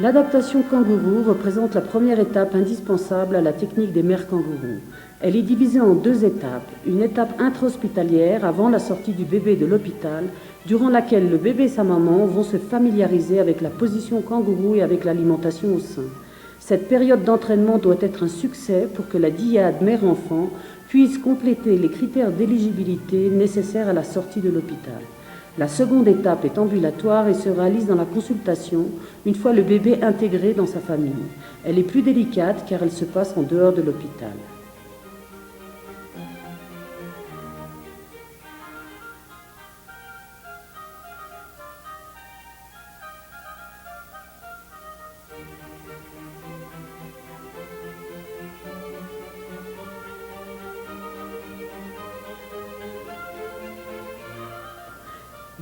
L'adaptation kangourou représente la première étape indispensable à la technique des mères kangourous. Elle est divisée en deux étapes. Une étape intra-hospitalière avant la sortie du bébé de l'hôpital, durant laquelle le bébé et sa maman vont se familiariser avec la position kangourou et avec l'alimentation au sein. Cette période d'entraînement doit être un succès pour que la dyade mère-enfant puisse compléter les critères d'éligibilité nécessaires à la sortie de l'hôpital. La seconde étape est ambulatoire et se réalise dans la consultation, une fois le bébé intégré dans sa famille. Elle est plus délicate car elle se passe en dehors de l'hôpital.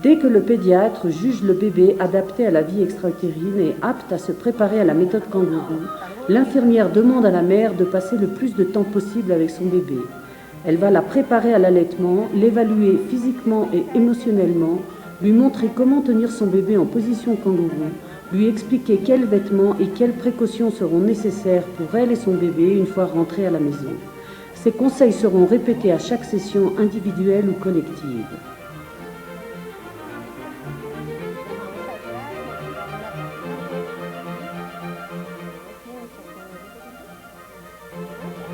Dès que le pédiatre juge le bébé adapté à la vie extra-utérine et apte à se préparer à la méthode kangourou, l'infirmière demande à la mère de passer le plus de temps possible avec son bébé. Elle va la préparer à l'allaitement, l'évaluer physiquement et émotionnellement, lui montrer comment tenir son bébé en position kangourou, lui expliquer quels vêtements et quelles précautions seront nécessaires pour elle et son bébé une fois rentrés à la maison. Ces conseils seront répétés à chaque session individuelle ou collective.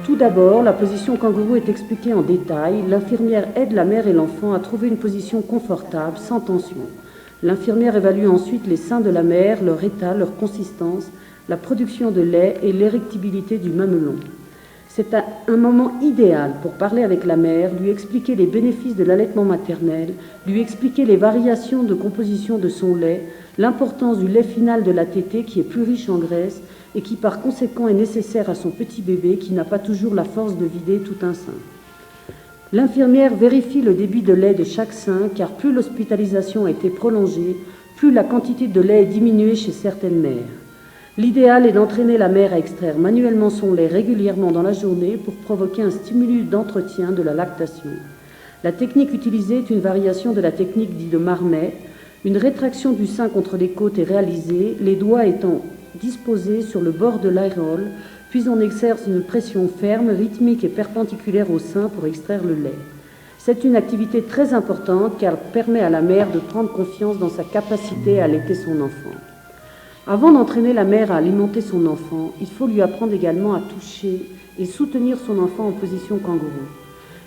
Tout d'abord, la position kangourou est expliquée en détail. L'infirmière aide la mère et l'enfant à trouver une position confortable, sans tension. L'infirmière évalue ensuite les seins de la mère, leur état, leur consistance, la production de lait et l'érectibilité du mamelon. C'est un moment idéal pour parler avec la mère, lui expliquer les bénéfices de l'allaitement maternel, lui expliquer les variations de composition de son lait, l'importance du lait final de la tétée qui est plus riche en graisse et qui par conséquent est nécessaire à son petit bébé qui n'a pas toujours la force de vider tout un sein. L'infirmière vérifie le débit de lait de chaque sein car plus l'hospitalisation a été prolongée, plus la quantité de lait est diminuée chez certaines mères. L'idéal est d'entraîner la mère à extraire manuellement son lait régulièrement dans la journée pour provoquer un stimulus d'entretien de la lactation. La technique utilisée est une variation de la technique dite de Marmet. Une rétraction du sein contre les côtes est réalisée, les doigts étant disposés sur le bord de l'aréole, puis on exerce une pression ferme, rythmique et perpendiculaire au sein pour extraire le lait. C'est une activité très importante car elle permet à la mère de prendre confiance dans sa capacité à allaiter son enfant. Avant d'entraîner la mère à alimenter son enfant, il faut lui apprendre également à toucher et soutenir son enfant en position kangourou.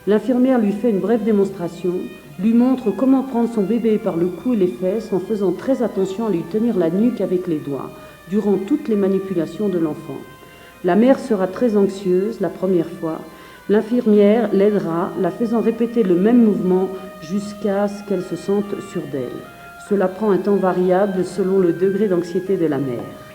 L'infirmière lui fait une brève démonstration, lui montre comment prendre son bébé par le cou et les fesses en faisant très attention à lui tenir la nuque avec les doigts, durant toutes les manipulations de l'enfant. La mère sera très anxieuse la première fois. L'infirmière l'aidera, la faisant répéter le même mouvement jusqu'à ce qu'elle se sente sûre d'elle. Cela prend un temps variable selon le degré d'anxiété de la mère.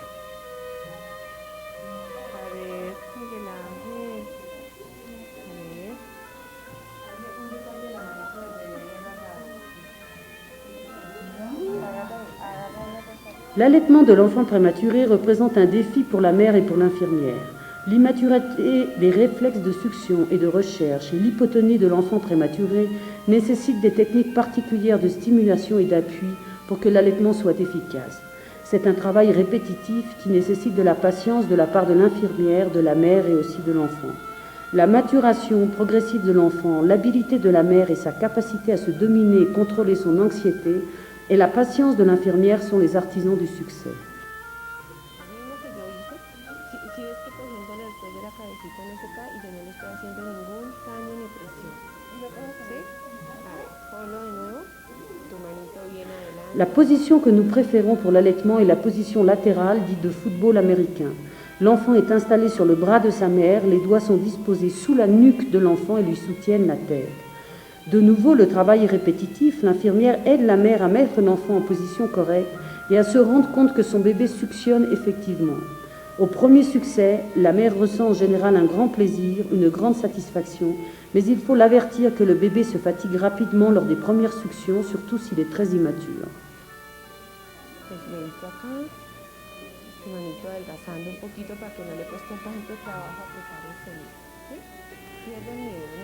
L'allaitement de l'enfant prématuré représente un défi pour la mère et pour l'infirmière. L'immaturité des réflexes de succion et de recherche et l'hypotonie de l'enfant prématuré nécessitent des techniques particulières de stimulation et d'appui pour que l'allaitement soit efficace. C'est un travail répétitif qui nécessite de la patience de la part de l'infirmière, de la mère et aussi de l'enfant. La maturation progressive de l'enfant, l'habilité de la mère et sa capacité à se dominer et contrôler son anxiété et la patience de l'infirmière sont les artisans du succès. La position que nous préférons pour l'allaitement est la position latérale, dite de football américain. L'enfant est installé sur le bras de sa mère, les doigts sont disposés sous la nuque de l'enfant et lui soutiennent la tête. De nouveau, le travail est répétitif. L'infirmière aide la mère à mettre l'enfant en position correcte et à se rendre compte que son bébé suctionne effectivement. Au premier succès, la mère ressent en général un grand plaisir, une grande satisfaction, mais il faut l'avertir que le bébé se fatigue rapidement lors des premières suctions, surtout s'il est très immature.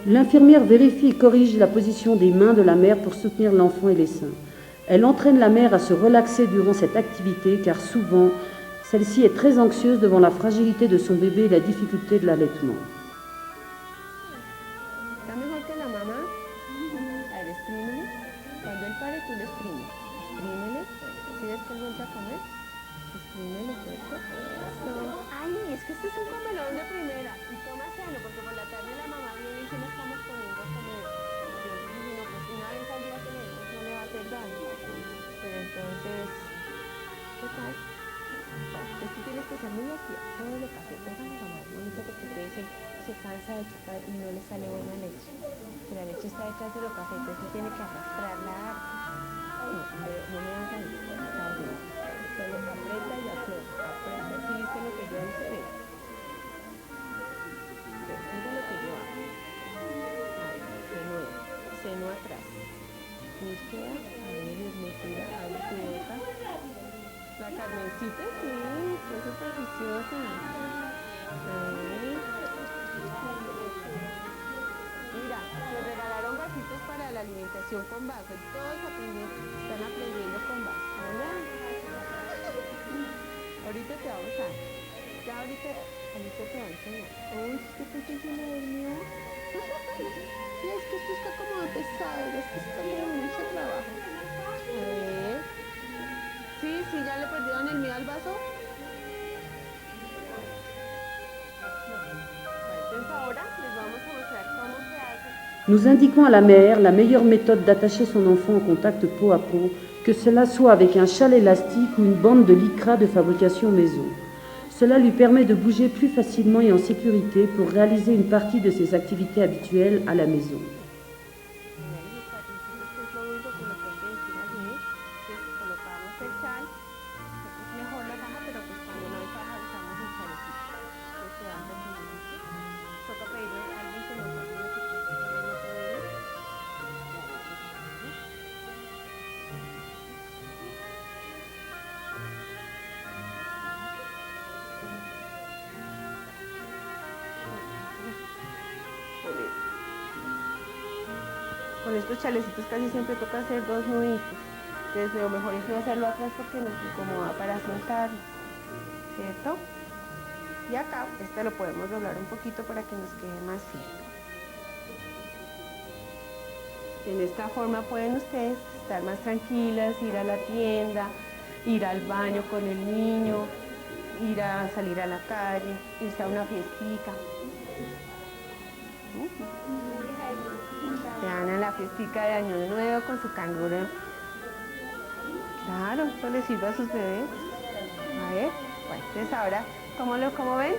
L'infirmière vérifie et corrige la position des mains de la mère pour soutenir l'enfant et les seins. Elle entraîne la mère à se relaxer durant cette activité car souvent, Celle-ci est très anxieuse devant la fragilité de son bébé et la difficulté de l'allaitement. Está mejor que la mamá. A ver, exprímele. Cuando él pare, tú le exprimes. Exprímele. Si ves que él vuelve a comer, exprímele, ¿cierto? Eso. Ay, es que este es un comelón de primera. Y toma sano, porque por la tarde la mamá viene y se la estamos poniendo como... Yo dije, no, pues una vez al día que le demos no le va a hacer daño. Pero entonces, ¿qué tal? Pues tú tienes que ser muy activa. Todo lo café, todo lo más bonito porque ustedes se cansa de chupar y no le sale buena leche. Si la leche está detrás de los cafés, entonces tiene que arrastrarla. No, pero no me hagan eso. Está bien. Solo aprieta y afloja. Aprieta. ¿Sí viste lo que yo hice? Ve. Mira lo que yo hago. Ahí, de nuevo. Seno atrás. Búsqueda. A ver, desmetida. Abre tu boca. La Carmencita, sí, fue súper juiciosa. Mira, le regalaron vasitos para la alimentación con vaso. Todos están aprendiendo con vaso. Hola. Ahorita te vamos a... Ya ahorita te va a enseñar. Uy, ¿qué pequeño me durmió? Sí, es que esto está como pesado. Es que está como mucho trabajo. A ver... Sí, ya le perdieron el miedo al vaso. Entonces ahora les vamos a mostrar cómo se hace. Nous indiquons à la mère la meilleure méthode d'attacher son enfant au contact peau à peau, que cela soit avec un châle élastique ou une bande de lycra de fabrication maison. Cela lui permet de bouger plus facilement et en sécurité pour réaliser une partie de ses activités habituelles à la maison. Con estos chalecitos casi siempre toca hacer 2 nuditos. Entonces lo mejor es no hacerlo atrás porque nos incomoda para sentarnos, ¿cierto? Y acá, este lo podemos doblar un poquito para que nos quede más firme. En esta forma pueden ustedes estar más tranquilas, ir a la tienda, ir al baño con el niño, ir a salir a la calle, irse a una fiestica. Se van a la fiestica de Año Nuevo con su canguro. Claro, esto les sirve a sus bebés. A ver, bueno, entonces ahora, ¿cómo ven?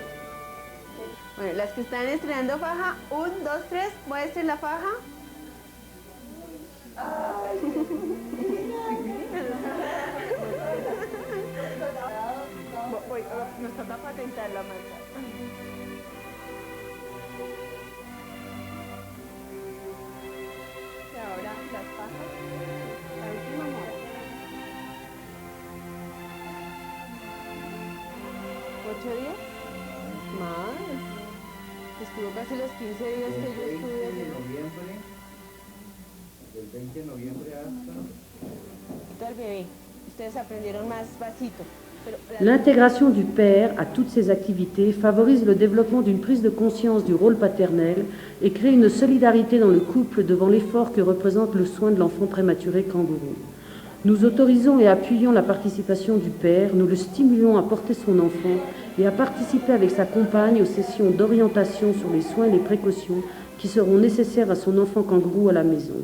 Bueno, las que están estrenando faja, 1, 2, 3, muestren la faja. Nos toca patentar la marca. Y ahora las fajas, la última moda. 8 días más. Estuvo casi los 15 días que yo estuve haciendo. Del 20 de noviembre hasta... ¿Qué tal, bebé? Ustedes aprendieron más vasito. L'intégration du père à toutes ces activités favorise le développement d'une prise de conscience du rôle paternel et crée une solidarité dans le couple devant l'effort que représente le soin de l'enfant prématuré kangourou. Nous autorisons et appuyons la participation du père, nous le stimulons à porter son enfant et à participer avec sa compagne aux sessions d'orientation sur les soins et les précautions qui seront nécessaires à son enfant kangourou à la maison.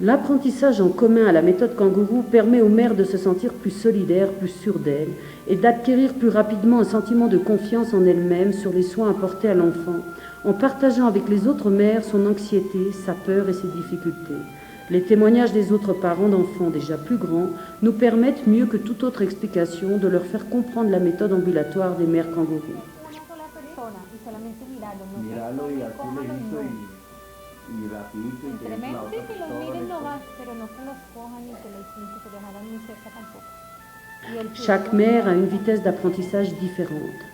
L'apprentissage en commun à la méthode kangourou permet aux mères de se sentir plus solidaires, plus sûres d'elles et d'acquérir plus rapidement un sentiment de confiance en elles-mêmes sur les soins apportés à l'enfant, en partageant avec les autres mères son anxiété, sa peur et ses difficultés. Les témoignages des autres parents d'enfants déjà plus grands nous permettent, mieux que toute autre explication, de leur faire comprendre la méthode ambulatoire des mères kangourous. Y rapidito y que Tremendo, sí, que los miren nomás, pero no que los cojan y que se los hagan muy cerca tampoco. Chaque mère a une vitesse d'apprentissage différente.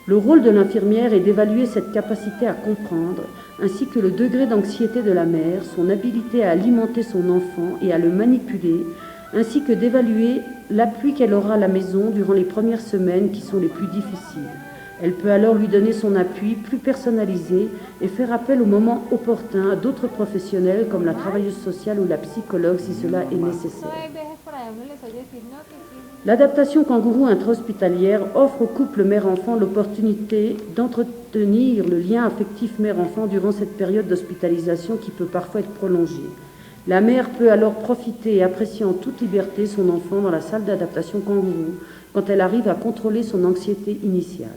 Le rôle de l'infirmière est d'évaluer cette capacité à comprendre, ainsi que le degré d'anxiété de la mère, son habilité à alimenter son enfant et à le manipuler, ainsi que d'évaluer l'appui qu'elle aura à la maison durant les premières semaines qui sont les plus difficiles. Elle peut alors lui donner son appui plus personnalisé et faire appel au moment opportun à d'autres professionnels comme la travailleuse sociale ou la psychologue si cela est nécessaire. Hay veces por allá uno les oye decir, no, que sí. L'adaptation kangourou intra-hospitalière offre au couple mère-enfant l'opportunité d'entretenir le lien affectif mère-enfant durant cette période d'hospitalisation qui peut parfois être prolongée. La mère peut alors profiter et apprécier en toute liberté son enfant dans la salle d'adaptation kangourou quand elle arrive à contrôler son anxiété initiale.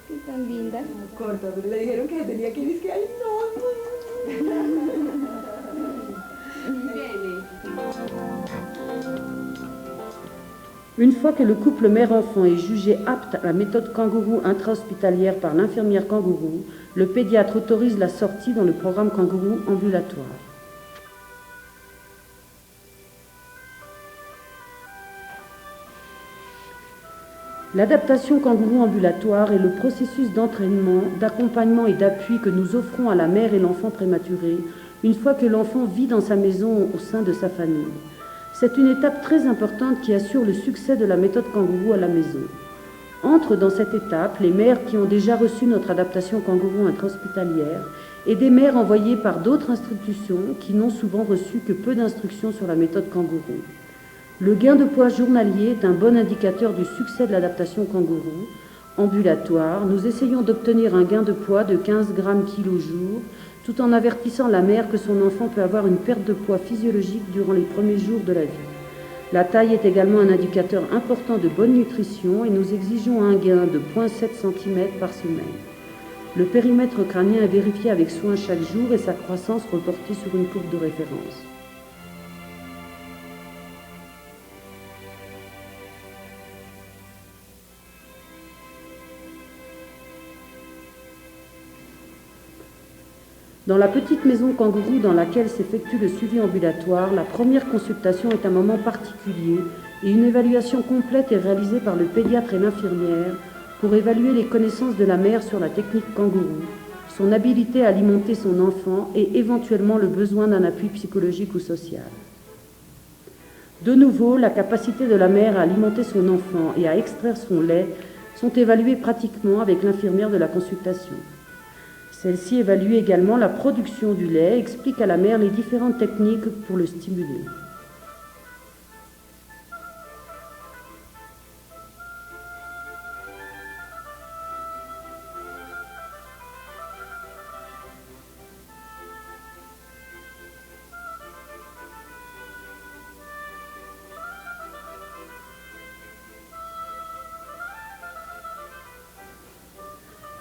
Qué tan linda. Corta, pero le dijeron que se tenía que ir, es que ay no. Une fois que le couple mère-enfant est jugé apte à la méthode kangourou intra-hospitalière par l'infirmière kangourou, le pédiatre autorise la sortie dans le programme kangourou ambulatoire. L'adaptation kangourou ambulatoire est le processus d'entraînement, d'accompagnement et d'appui que nous offrons à la mère et l'enfant prématuré une fois que l'enfant vit dans sa maison au sein de sa famille. C'est une étape très importante qui assure le succès de la méthode kangourou à la maison. Entrent dans cette étape les mères qui ont déjà reçu notre adaptation kangourou intra-hospitalière et des mères envoyées par d'autres institutions qui n'ont souvent reçu que peu d'instructions sur la méthode kangourou. Le gain de poids journalier est un bon indicateur du succès de l'adaptation kangourou ambulatoire. Nous essayons d'obtenir un gain de poids de 15 grammes kilo jour, tout en avertissant la mère que son enfant peut avoir une perte de poids physiologique durant les premiers jours de la vie. La taille est également un indicateur important de bonne nutrition et nous exigeons un gain de 0,7 cm par semaine. Le périmètre crânien est vérifié avec soin chaque jour et sa croissance reportée sur une courbe de référence. Dans la petite maison kangourou dans laquelle s'effectue le suivi ambulatoire, la première consultation est un moment particulier et une évaluation complète est réalisée par le pédiatre et l'infirmière pour évaluer les connaissances de la mère sur la technique kangourou, son habilité à alimenter son enfant et éventuellement le besoin d'un appui psychologique ou social. De nouveau, la capacité de la mère à alimenter son enfant et à extraire son lait sont évaluées pratiquement avec l'infirmière de la consultation. Celle-ci évalue également la production du lait et explique à la mère les différentes techniques pour le stimuler.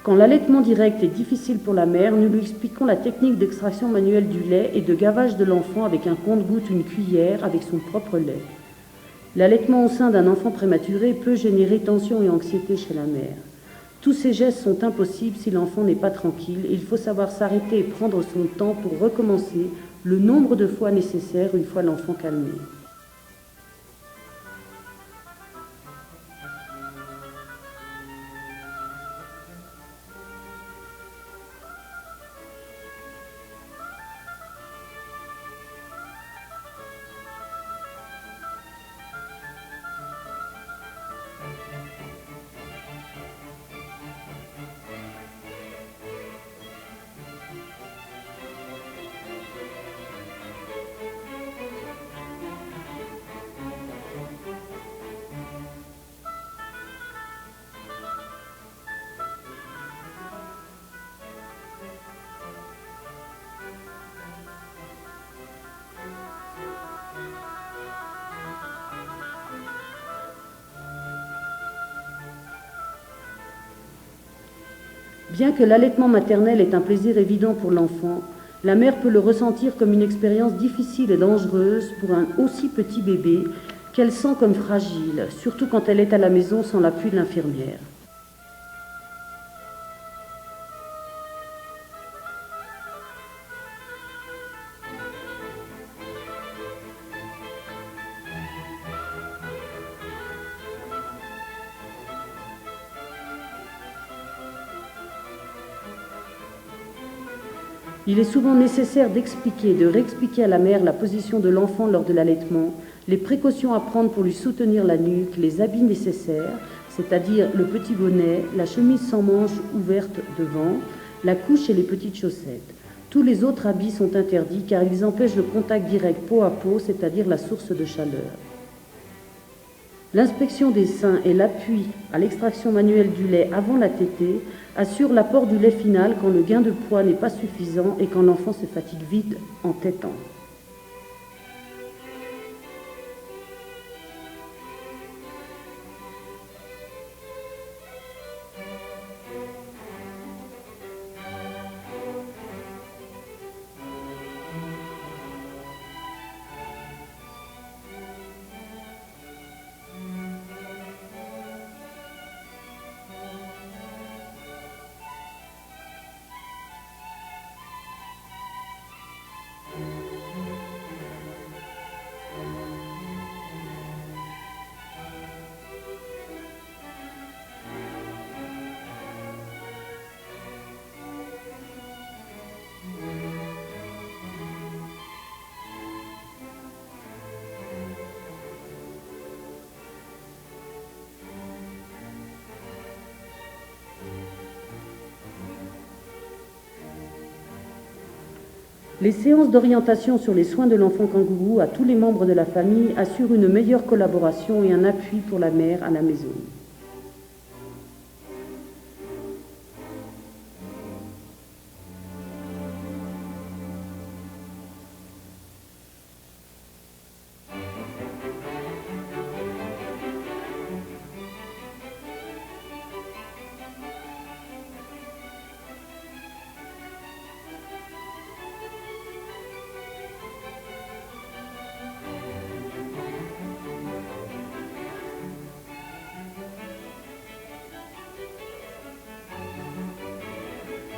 Quand l'allaitement direct est difficile pour la mère, nous lui expliquons la technique d'extraction manuelle du lait et de gavage de l'enfant avec un compte-gouttes, une cuillère, avec son propre lait. L'allaitement au sein d'un enfant prématuré peut générer tension et anxiété chez la mère. Tous ces gestes sont impossibles si l'enfant n'est pas tranquille. Il faut savoir s'arrêter et prendre son temps pour recommencer le nombre de fois nécessaire une fois l'enfant calmé. Bien que l'allaitement maternel est un plaisir évident pour l'enfant, la mère peut le ressentir comme une expérience difficile et dangereuse pour un aussi petit bébé qu'elle sent comme fragile, surtout quand elle est à la maison sans l'appui de l'infirmière. Il est souvent nécessaire d'expliquer, de réexpliquer à la mère la position de l'enfant lors de l'allaitement, les précautions à prendre pour lui soutenir la nuque, les habits nécessaires, c'est-à-dire le petit bonnet, la chemise sans manches ouverte devant, la couche et les petites chaussettes. Tous les autres habits sont interdits car ils empêchent le contact direct peau à peau, c'est-à-dire la source de chaleur. L'inspection des seins et l'appui à l'extraction manuelle du lait avant la tétée assurent l'apport du lait final quand le gain de poids n'est pas suffisant et quand l'enfant se fatigue vite en tétant. Les séances d'orientation sur les soins de l'enfant kangourou à tous les membres de la famille assurent une meilleure collaboration et un appui pour la mère à la maison.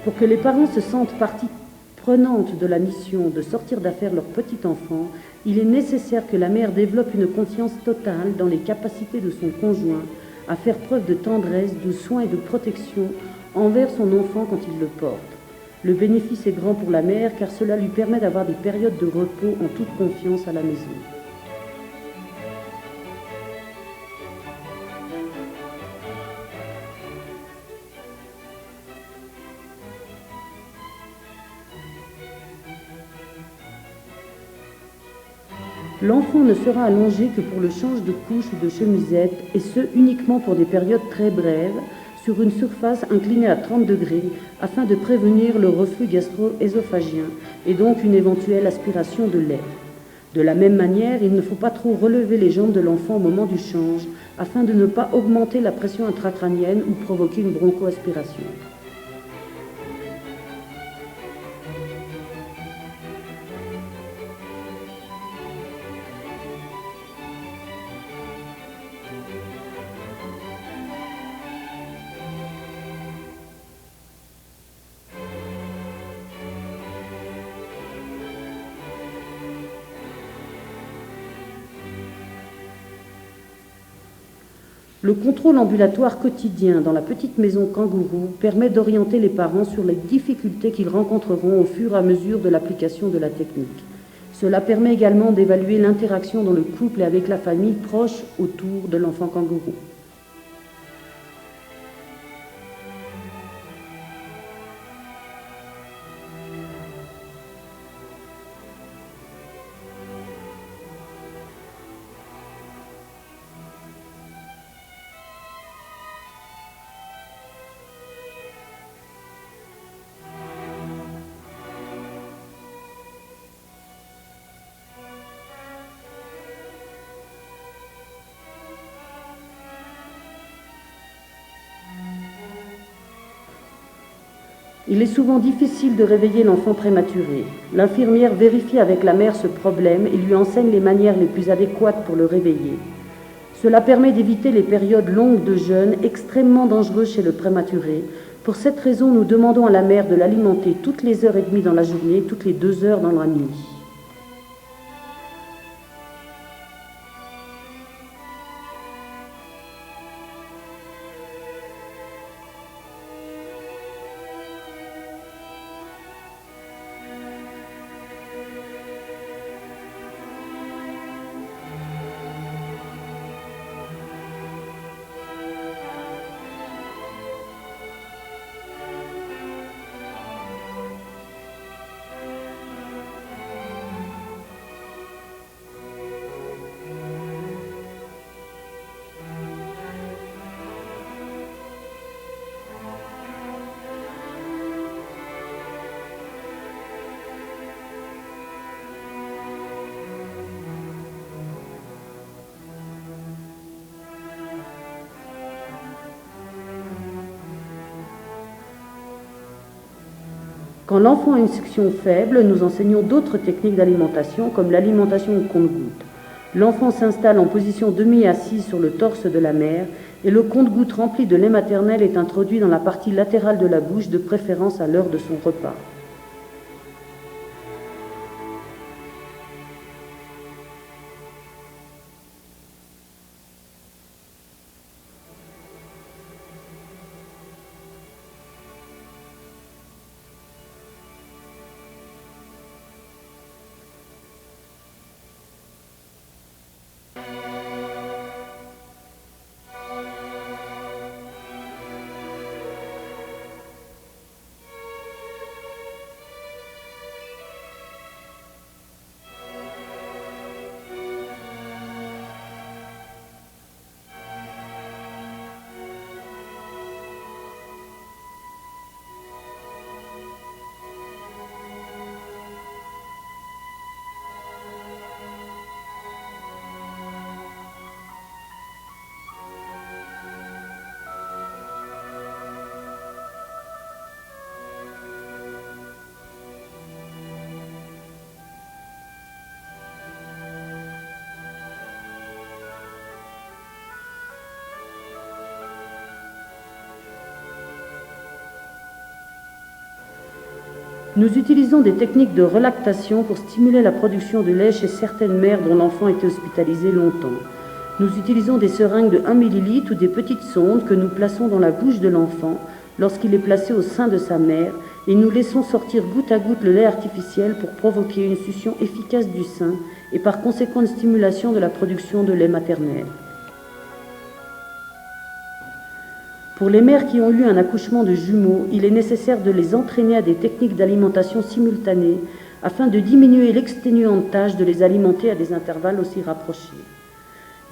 Pour que les parents se sentent partie prenante de la mission de sortir d'affaire leur petit enfant, il est nécessaire que la mère développe une confiance totale dans les capacités de son conjoint à faire preuve de tendresse, de soin et de protection envers son enfant quand il le porte. Le bénéfice est grand pour la mère car cela lui permet d'avoir des périodes de repos en toute confiance à la maison. L'enfant ne sera allongé que pour le change de couche ou de chemisette, et ce uniquement pour des périodes très brèves, sur une surface inclinée à 30 degrés, afin de prévenir le reflux gastro-œsophagien et donc une éventuelle aspiration de lait. De la même manière, il ne faut pas trop relever les jambes de l'enfant au moment du change, afin de ne pas augmenter la pression intracrânienne ou provoquer une bronchoaspiration. Le contrôle ambulatoire quotidien dans la petite maison kangourou permet d'orienter les parents sur les difficultés qu'ils rencontreront au fur et à mesure de l'application de la technique. Cela permet également d'évaluer l'interaction dans le couple et avec la famille proche autour de l'enfant kangourou. Il est souvent difficile de réveiller l'enfant prématuré. L'infirmière vérifie avec la mère ce problème et lui enseigne les manières les plus adéquates pour le réveiller. Cela permet d'éviter les périodes longues de jeûne extrêmement dangereuses chez le prématuré. Pour cette raison, nous demandons à la mère de l'alimenter toutes les heures et demie dans la journée, toutes les 2 heures dans la nuit. Quand l'enfant a une succion faible, nous enseignons d'autres techniques d'alimentation comme l'alimentation au compte-gouttes. L'enfant s'installe en position demi-assise sur le torse de la mère et le compte-gouttes rempli de lait maternel est introduit dans la partie latérale de la bouche, de préférence à l'heure de son repas. Nous utilisons des techniques de relactation pour stimuler la production de lait chez certaines mères dont l'enfant était hospitalisé longtemps. Nous utilisons des seringues de 1 ml ou des petites sondes que nous plaçons dans la bouche de l'enfant lorsqu'il est placé au sein de sa mère et nous laissons sortir goutte à goutte le lait artificiel pour provoquer une succion efficace du sein et par conséquent une stimulation de la production de lait maternel. Pour les mères qui ont eu un accouchement de jumeaux, il est nécessaire de les entraîner à des techniques d'alimentation simultanées afin de diminuer l'exténuante tâche de les alimenter à des intervalles aussi rapprochés.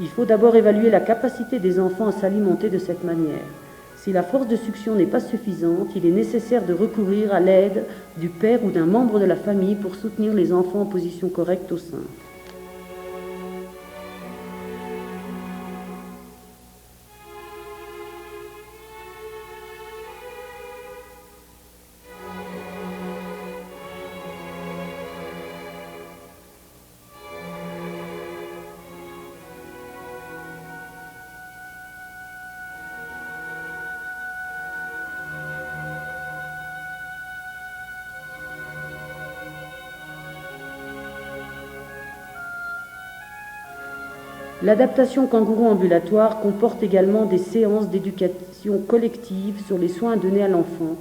Il faut d'abord évaluer la capacité des enfants à s'alimenter de cette manière. Si la force de succion n'est pas suffisante, il est nécessaire de recourir à l'aide du père ou d'un membre de la famille pour soutenir les enfants en position correcte au sein. L'adaptation kangourou ambulatoire comporte également des séances d'éducation collective sur les soins à donner à l'enfant,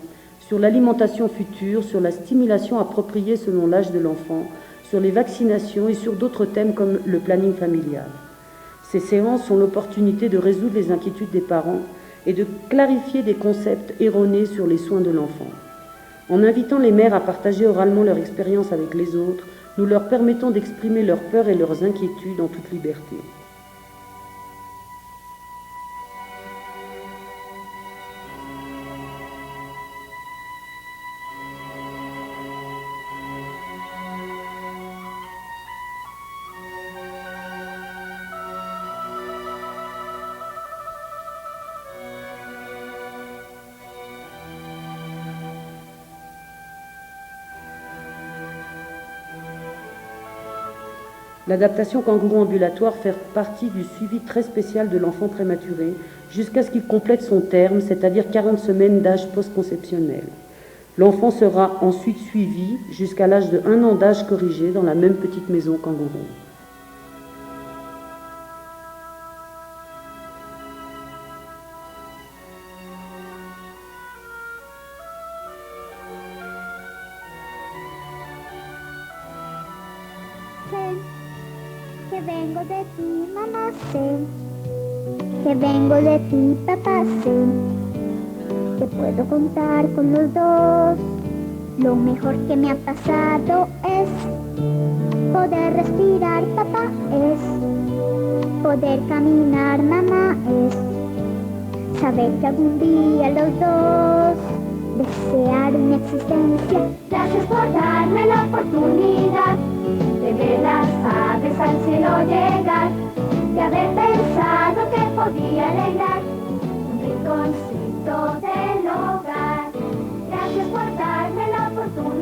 sur l'alimentation future, sur la stimulation appropriée selon l'âge de l'enfant, sur les vaccinations et sur d'autres thèmes comme le planning familial. Ces séances sont l'opportunité de résoudre les inquiétudes des parents et de clarifier des concepts erronés sur les soins de l'enfant. En invitant les mères à partager oralement leur expérience avec les autres, nous leur permettons d'exprimer leurs peurs et leurs inquiétudes en toute liberté. L'adaptation kangourou ambulatoire fait partie du suivi très spécial de l'enfant prématuré jusqu'à ce qu'il complète son terme, c'est-à-dire 40 semaines d'âge post-conceptionnel. L'enfant sera ensuite suivi jusqu'à l'âge de 1 an d'âge corrigé dans la même petite maison kangourou. Que vengo de ti, mamá, sé que vengo de ti, papá, sé que puedo contar con los dos. Lo mejor que me ha pasado es poder respirar, papá, es poder caminar, mamá, es saber que algún día los dos desear una existencia. Gracias por darme la oportunidad de ver las aves al cielo llegar, de haber pensado que podía alegrar un rinconcito del hogar. Gracias por darme la oportunidad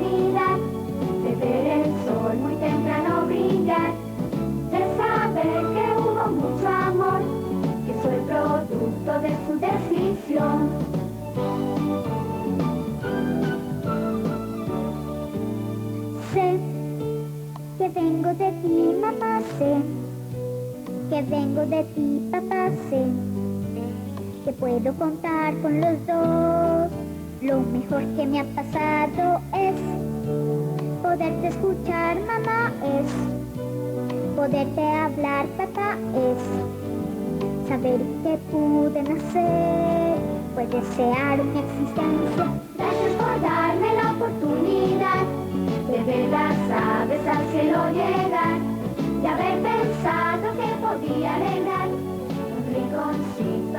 sé que vengo de ti, papá, sé que puedo contar con los dos. Lo mejor que me ha pasado es poderte escuchar, mamá, es poderte hablar, papá, es saber que pude nacer, pues desear mi existencia. Gracias por darme la oportunidad de ver las aves al cielo llegar, de haber pensado que podía alegrar un rinconcito